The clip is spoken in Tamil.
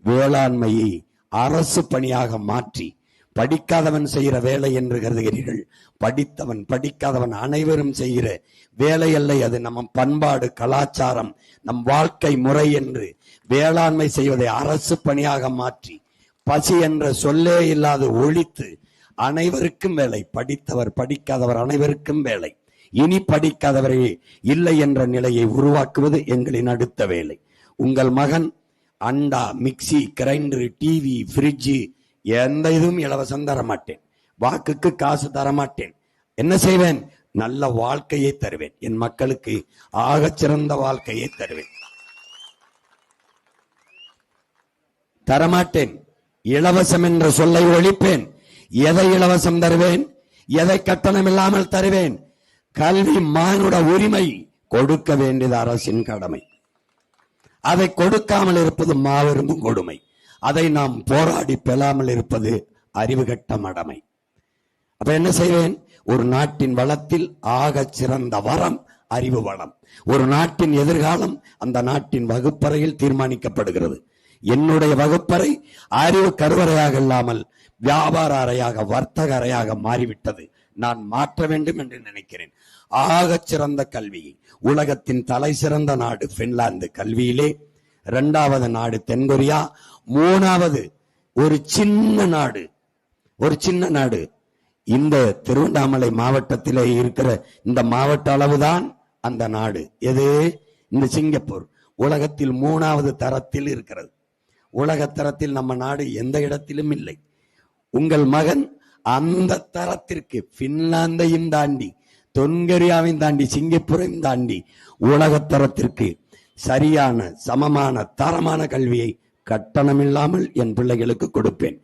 வேளாண்மையை அரசு பணியாக மாற்றி படிக்காதவன் செய்கிற வேலை என்று கருதுகிறீர்கள். படித்தவன் படிக்காதவன் அனைவரும் செய்கிற வேலை அல்ல அது. நம்ம பண்பாடு, கலாச்சாரம், நம் வாழ்க்கை முறை என்று வேளாண்மை செய்வதை அரசு பணியாக மாற்றி பசி என்ற சொல்லே இல்லாது ஒழித்து அனைவருக்கும் வேலை, படித்தவர் படிக்காதவர் அனைவருக்கும் வேலை, இனி படிக்காதவரே இல்லை என்ற நிலையை உருவாக்குவது எங்களின் அடுத்த வேலை. உங்கள் மகன் அண்டா, மிக்சி, கிரைண்டர், டிவி, ஃப்ரிட்ஜு எந்த இதுவும் இலவசம் தரமாட்டேன். வாக்குக்கு காசு தரமாட்டேன். என்ன செய்வேன்? நல்ல வாழ்க்கையை தருவேன். என் மக்களுக்கு ஆகச் சிறந்த வாழ்க்கையை தருவேன். தரமாட்டேன். இலவசம் என்ற சொல்லை ஒழிப்பேன். எதை இலவசம் தருவேன்? எதை கட்டணம் இல்லாமல் தருவேன்? கல்வி மானுட உரிமை. கொடுக்க வேண்டியது அரசின் கடமை. அதை கொடுக்காமல் இருப்பது மாபெரும் கொடுமை. அதை நாம் போராடி பெறாமல் இருப்பது அறிவுகட்ட மடமை. அப்ப என்ன செய்வேன்? ஒரு நாட்டின் வளத்தில் ஆகச் சிறந்த வரம் அறிவு வளம். ஒரு நாட்டின் எதிர்காலம் அந்த நாட்டின் வகுப்பறையில் தீர்மானிக்கப்படுகிறது. என்னுடைய வகுப்பறை அறிவு கருவறையாக இல்லாமல் வியாபார அறையாக, வர்த்தக அறையாக மாறிவிட்டது. நான் மாற்ற வேண்டும் என்று நினைக்கிறேன். ஆகச் சிறந்த கல்வியை, உலகத்தின் தலை சிறந்த நாடு பின்லாந்து கல்வியிலே, 2வது நாடு தென்கொரியா, 3வது ஒரு சின்ன நாடு இந்த திருவண்ணாமலை மாவட்டத்திலே இருக்கிற இந்த மாவட்ட அளவுதான் அந்த நாடு. எது? இந்த சிங்கப்பூர். உலகத்தில் 3வது தரத்தில் இருக்கிறது. உலக தரத்தில் நம்ம நாடு எந்த இடத்திலும் இல்லை. உங்கள் மகன் அந்த தரத்திற்கு பின்லாந்தையும் தாண்டி, தென்கொரியாவையும் தாண்டி, சிங்கப்பூரையும் தாண்டி உலக தரத்திற்கு சரியான, சமமான, தரமான கல்வியை கட்டணமில்லாமல் என் பிள்ளைகளுக்கு கொடுப்பேன்.